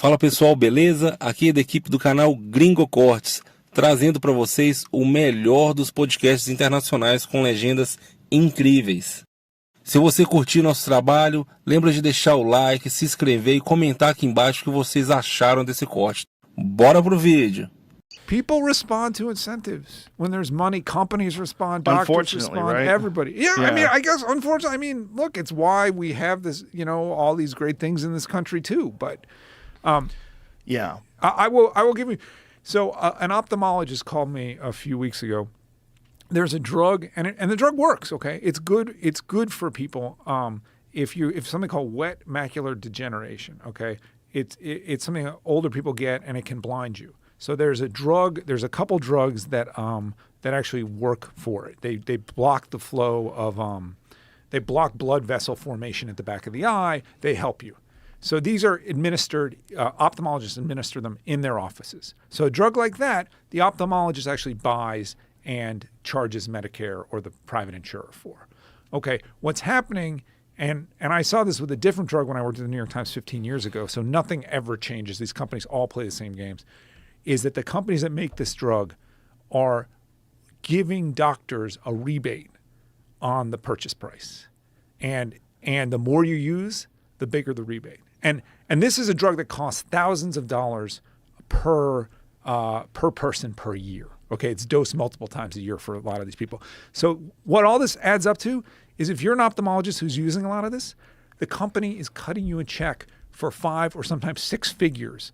Fala pessoal, beleza? Aqui é da equipe do canal Gringo Cortes, trazendo para vocês o melhor dos podcasts internacionais com legendas incríveis. Se você curtiu nosso trabalho, lembra de deixar o like, se inscrever e comentar aqui embaixo o que vocês acharam desse corte. Bora pro vídeo! People respond to incentives. When there's money, companies respond, doctors respond, right? everybody. Yeah, I mean, I guess, unfortunately, I mean, look, it's why we have this, you know, all these great things in this country too. But Yeah. I will give you, so an ophthalmologist called me a few weeks ago. There's a drug, and the drug works, okay? It's good for people if something called wet macular degeneration, okay? It's something that older people get, and it can blind you. So there's a couple drugs that actually work for it. They block the flow of they block blood vessel formation at the back of the eye. They help you. So these are administered, ophthalmologists administer them in their offices. So a drug like that, the ophthalmologist actually buys and charges Medicare or the private insurer for. Okay, what's happening, and I saw this with a different drug when I worked at the New York Times 15 years ago, so nothing ever changes. These companies all play the same games, is that the companies that make this drug are giving doctors a rebate on the purchase price. And the more you use, the bigger the rebate. And this is a drug that costs thousands of dollars per person per year. Okay, it's dosed multiple times a year for a lot of these people. So what all this adds up to is if you're an ophthalmologist who's using a lot of this, the company is cutting you a check for 5 or sometimes 6 figures,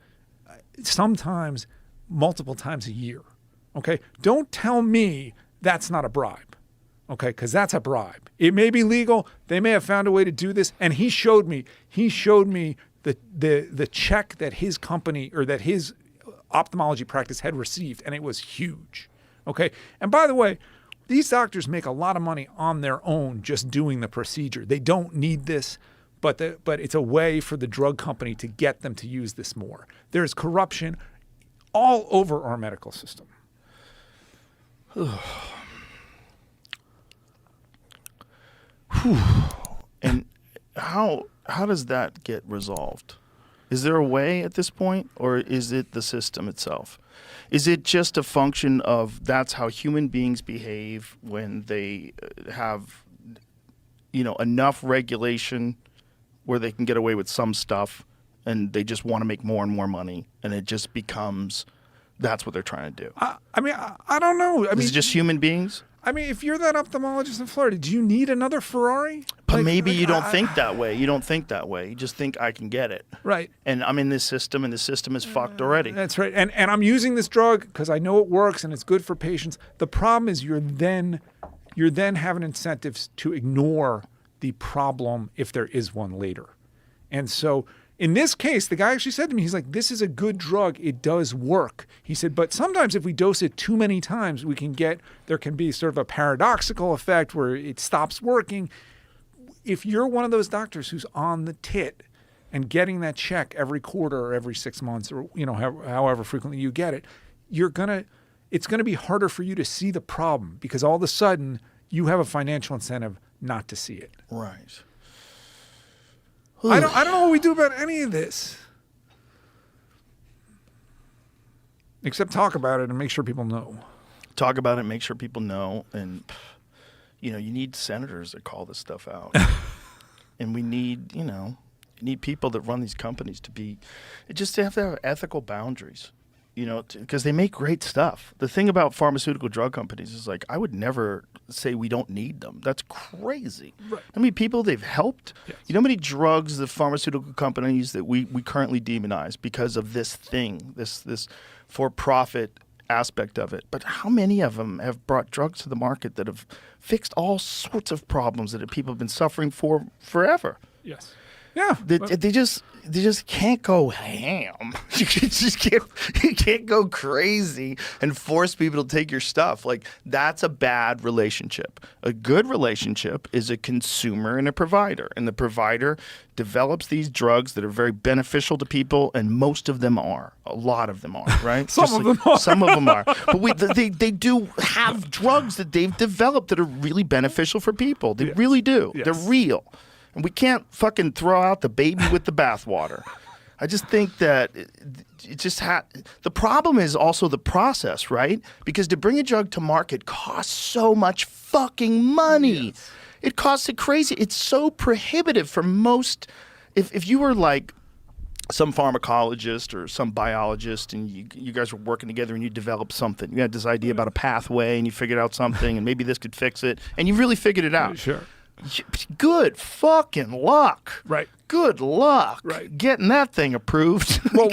sometimes multiple times a year. Okay, don't tell me that's not a bribe. Okay, because that's a bribe. It may be legal. They may have found a way to do this. And he showed me the check that his company or that his ophthalmology practice had received, and it was huge. Okay, and by the way, these doctors make a lot of money on their own just doing the procedure. They don't need this, but it's a way for the drug company to get them to use this more. There's corruption all over our medical system. And how does that get resolved? Is there a way at this point, or is it the system itself? Is it just a function of that's how human beings behave when they have, enough regulation where they can get away with some stuff, and they just want to make more and more money, and it just becomes that's what they're trying to do? I don't know. Is it just human beings? I mean, if you're that ophthalmologist in Florida, do you need another Ferrari? But maybe you don't think that way. You don't think that way. You just think I can get it. Right. And I'm in this system, and the system is fucked already. That's right. And I'm using this drug because I know it works and it's good for patients. The problem is you're then having incentives to ignore the problem if there is one later. And so in this case, the guy actually said to me, he's like, this is a good drug. It does work. He said, but sometimes if we dose it too many times, there can be sort of a paradoxical effect where it stops working. If you're one of those doctors who's on the tit and getting that check every quarter or every 6 months or, however frequently you get it, it's going to be harder for you to see the problem because all of a sudden you have a financial incentive not to see it. Right. I don't know what we do about any of this. Except talk about it and make sure people know. Talk about it, make sure people know. And, you need senators that call this stuff out. And we need, people that run these companies they have to have ethical boundaries, because they make great stuff. The thing about pharmaceutical drug companies is I would never say we don't need them. That's crazy. Right. How many people they've helped? Yes. You know how many drugs the pharmaceutical companies that we currently demonize because of this thing, this for-profit aspect of it. But how many of them have brought drugs to the market that have fixed all sorts of problems that people have been suffering for forever? Yes. Yeah. They just can't go ham. You can't go crazy and force people to take your stuff. That's a bad relationship. A good relationship is a consumer and a provider. And the provider develops these drugs that are very beneficial to people, and most of them are. A lot of them are, right? Some of them are. Some of them are. But they do have drugs that they've developed that are really beneficial for people. They really do. Yes. They're real. And we can't fucking throw out the baby with the bathwater. I just think that it just the problem is also the process, right? Because to bring a drug to market costs so much fucking money. Yes. It costs it crazy. It's so prohibitive for most. If you were like some pharmacologist or some biologist and you guys were working together and you developed something, you had this idea about a pathway and you figured out something and maybe this could fix it and you really figured it out. Sure. Good fucking luck. Right. Good luck. Right. Getting that thing approved. Well,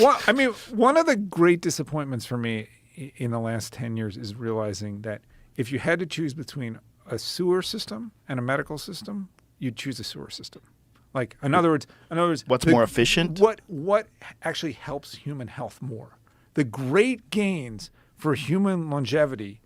one of the great disappointments for me in the last 10 years is realizing that if you had to choose between a sewer system and a medical system, you'd choose a sewer system. Like, in other words, What's more efficient? What actually helps human health more? The great gains for human longevity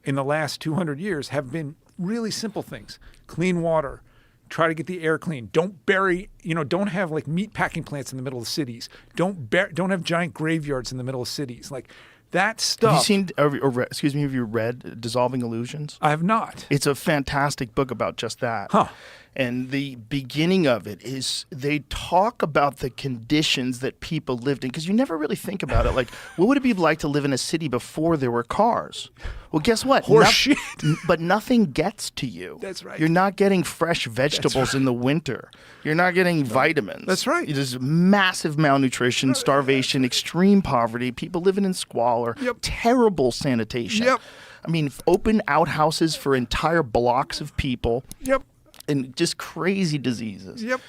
in the last 200 years have been really simple things. Clean water, try to get the air clean. Don't bury, don't have like meat packing plants in the middle of cities. Don't have giant graveyards in the middle of cities. Like that stuff. Have you read Dissolving Illusions? I have not. It's a fantastic book about just that. Huh. And the beginning of it is they talk about the conditions that people lived in, because you never really think about it. Like, what would it be like to live in a city before there were cars? Well, guess what? Horseshit. But nothing gets to you. That's right. You're not getting fresh vegetables in the winter. You're not getting vitamins. That's right. There's massive malnutrition, starvation, extreme poverty, people living in squalor, terrible sanitation. Yep. I mean, open outhouses for entire blocks of people. Yep. And just crazy diseases. Yep.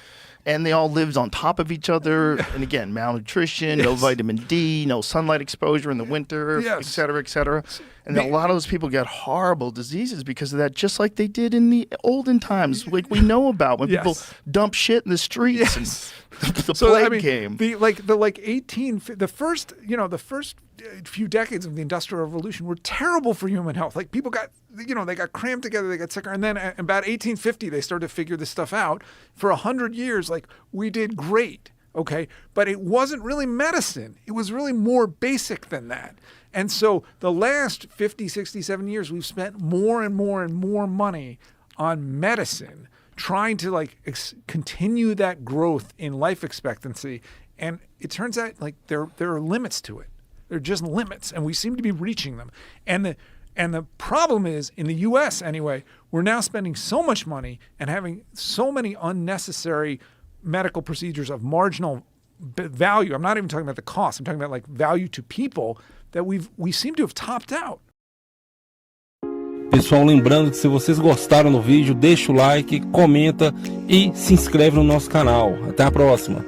And they all lived on top of each other. And again, malnutrition, no vitamin D, no sunlight exposure in the winter, et cetera, et cetera. And a lot of those people got horrible diseases because of that, just like they did in the olden times, like we know about when people dump shit in the streets and the plague came. The first few decades of the Industrial Revolution were terrible for human health. Like people got, they got crammed together, they got sicker. And then about 1850, they started to figure this stuff out. For 100 years, like we did great. Okay. But it wasn't really medicine. It was really more basic than that. And so the last 50, 60, 70 years, we've spent more and more and more money on medicine, trying to continue that growth in life expectancy. And it turns out like there are limits to it. There are just limits, and we seem to be reaching them. And the problem is, in the U.S. anyway, we're now spending so much money and having so many unnecessary medical procedures of marginal value. I'm not even talking about the cost. I'm talking about like value to people that we seem to have topped out. Pessoal, lembrando que se vocês gostaram do vídeo, deixa o like, comenta e se inscreve no nosso canal. Até a próxima!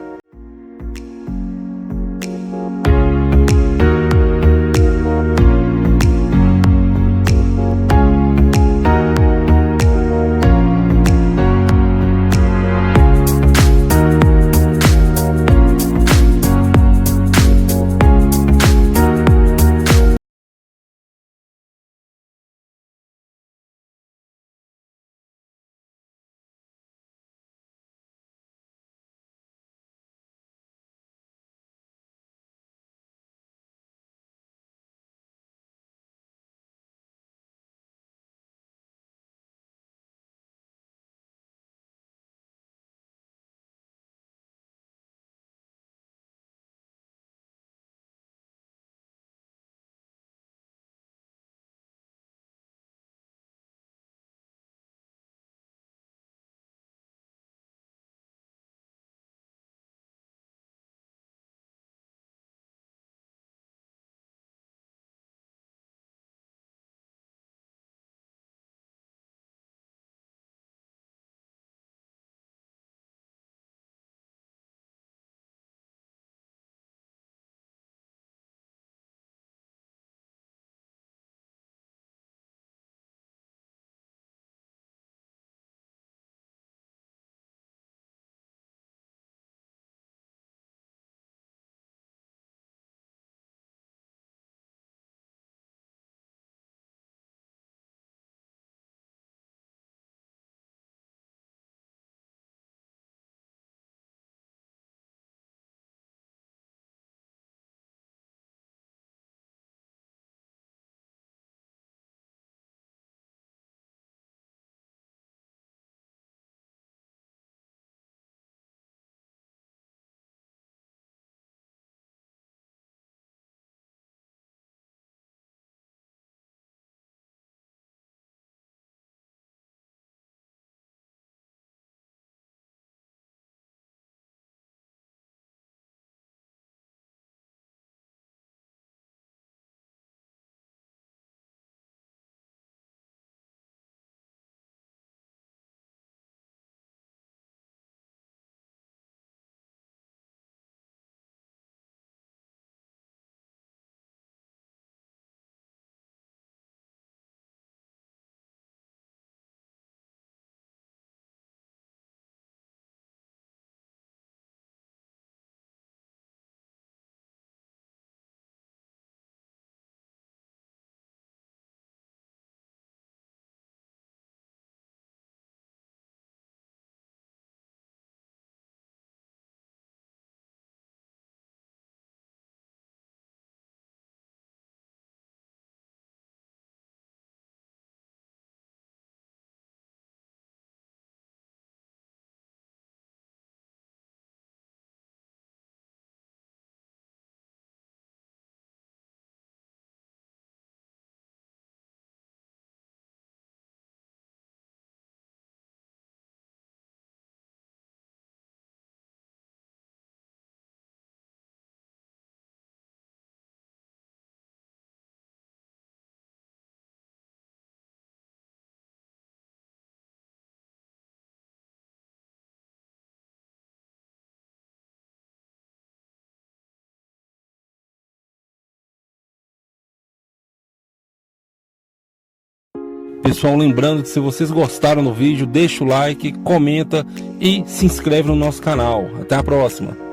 Pessoal, lembrando que se vocês gostaram do vídeo, deixa o like, comenta e se inscreve no nosso canal. Até a próxima!